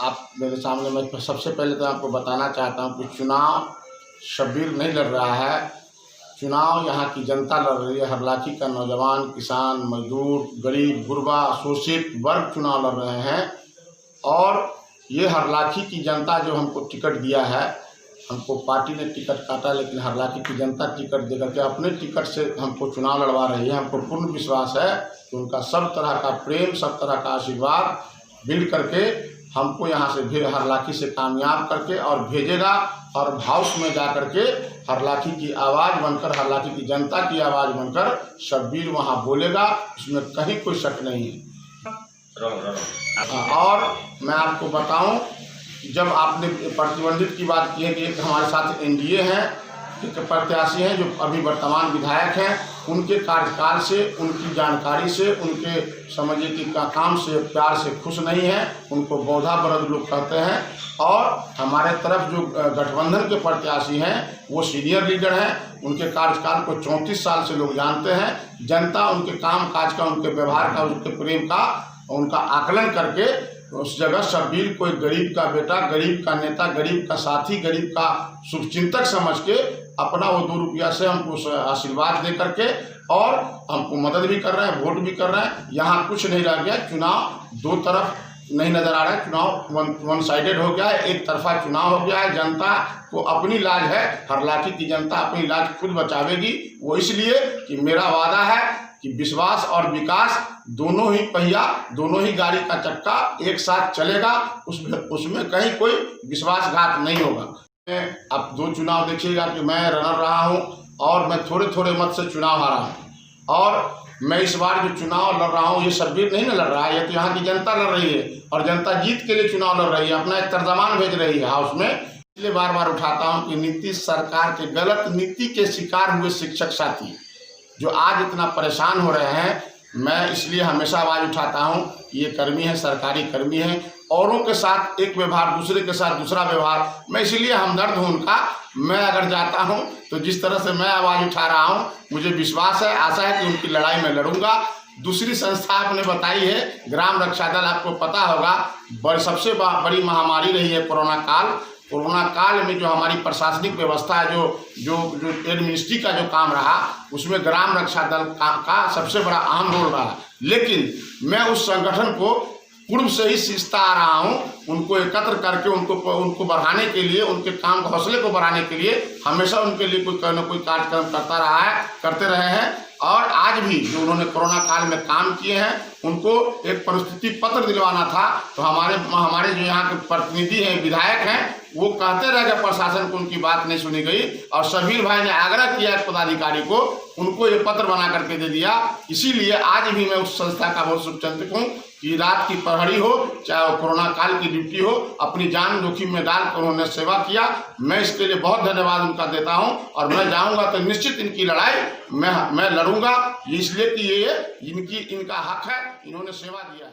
आप मेरे सामने, मैं सबसे पहले तो आपको बताना चाहता हूँ कि चुनाव शब्बीर नहीं लड़ रहा है। चुनाव यहाँ की जनता लड़ रही है। हरलाखी का नौजवान, किसान, मजदूर, गरीब, गुरबा, शोषित वर्ग चुनाव लड़ रहे हैं। और ये हरलाखी की जनता जो हमको टिकट दिया है, हमको पार्टी ने टिकट काटा, लेकिन हरलाखी की जनता टिकट दे करके अपने टिकट से हमको चुनाव लड़वा रही है। हमको पूर्ण विश्वास है कि उनका सब तरह का प्रेम, सब तरह का आशीर्वाद मिल करके हमको यहाँ से हरलाखी से कामयाब करके और भेजेगा। और हाउस में जा करके हरलाखी की आवाज़ बनकर, हरलाखी की जनता की आवाज़ बनकर शब्बीर वहाँ बोलेगा, इसमें कहीं कोई शक नहीं है। और मैं आपको बताऊं, जब आपने प्रतिबंधित की बात की है कि एक हमारे साथ एनडीए हैं, एक प्रत्याशी हैं जो अभी वर्तमान विधायक हैं, उनके कार्यकाल से, उनकी जानकारी से, उनके समझिए कि काम से, प्यार से खुश नहीं हैं, उनको बौधा बरद लोग कहते हैं। और हमारे तरफ जो गठबंधन के प्रत्याशी हैं वो सीनियर लीडर हैं, उनके कार्यकाल को 34 साल से लोग जानते हैं। जनता उनके काम काज का, उनके व्यवहार का, उनके प्रेम का, उनका आकलन करके उस जगह शब्बीर कोई गरीब का बेटा, गरीब का नेता, गरीब का साथी, गरीब का शुभचिंतक समझ के अपना वो 2 रुपया से हमको आशीर्वाद दे करके और हमको मदद भी कर रहे हैं, वोट भी कर रहे हैं। यहाँ कुछ नहीं रह गया, चुनाव 2 तरफ नहीं नज़र आ रहा है, चुनाव वन साइडेड हो गया है, एक तरफा चुनाव हो गया है। जनता को अपनी लाज है, हरलाखी की जनता अपनी लाज खुद बचावेगी। वो इसलिए कि मेरा वादा है कि विश्वास और विकास दोनों ही पहिया, दोनों ही गाड़ी का चक्का एक साथ चलेगा, उसमें कहीं कोई विश्वासघात नहीं होगा। अब 2 चुनाव देखिएगा कि मैं रनर रहा हूं और मैं थोड़े थोड़े मत से चुनाव हारा हूं। और मैं इस बार जो चुनाव लड़ रहा हूं, ये शब्बीर नहीं ना लड़ रहा है, ये तो यहाँ की जनता लड़ रही है। और जनता जीत के लिए चुनाव लड़ रही है, अपना एक तर्जमान भेज रही है हाउस में। इसलिए बार बार उठाता हूँ कि नीतीश सरकार के गलत नीति के शिकार हुए शिक्षक साथी जो आज इतना परेशान हो रहे हैं, मैं इसलिए हमेशा आवाज़ उठाता हूं कि ये कर्मी है, सरकारी कर्मी है, औरों के साथ एक व्यवहार, दूसरे के साथ दूसरा व्यवहार। मैं इसलिए हमदर्द हूं उनका। मैं अगर जाता हूं तो जिस तरह से मैं आवाज़ उठा रहा हूं, मुझे विश्वास है, आशा है कि उनकी लड़ाई में लड़ूंगा। दूसरी संस्था आपने बताई है ग्राम रक्षा दल, आपको पता होगा सबसे बड़ी महामारी रही है कोरोना काल। कोरोना काल में जो हमारी प्रशासनिक व्यवस्था है, जो एडमिनिस्ट्री का जो काम रहा, उसमें ग्राम रक्षा दल का सबसे बड़ा अहम रोल रहा। लेकिन मैं उस संगठन को पूर्व से ही सींचता आ रहा हूं, उनको एकत्र करके उनको बढ़ाने के लिए, उनके काम के हौसले को बढ़ाने के लिए हमेशा उनके लिए कोई न कोई कार्यक्रम करते रहे हैं। और आज भी जो उन्होंने कोरोना काल में काम किए हैं, उनको एक परिस्थिति पत्र दिलवाना था, तो हमारे जो यहाँ के प्रतिनिधि हैं, विधायक हैं, वो कहते रह गए प्रशासन को, उनकी बात नहीं सुनी गई। और शब्बीर भाई ने आग्रह किया पदाधिकारी को, उनको ये पत्र बना करके दे दिया। इसीलिए आज भी मैं उस संस्था का बहुत शुभचिंतक हूँ कि रात की प्रहरी हो, चाहे वो कोरोना काल की ड्यूटी हो, अपनी जान जोखिम में डाल कर उन्होंने सेवा किया। मैं इसके लिए बहुत धन्यवाद उनका देता हूं। और मैं जाऊंगा तो निश्चित इनकी लड़ाई मैं लड़ूंगा, इसलिए कि ये इनका हक है, इन्होंने सेवा दिया है।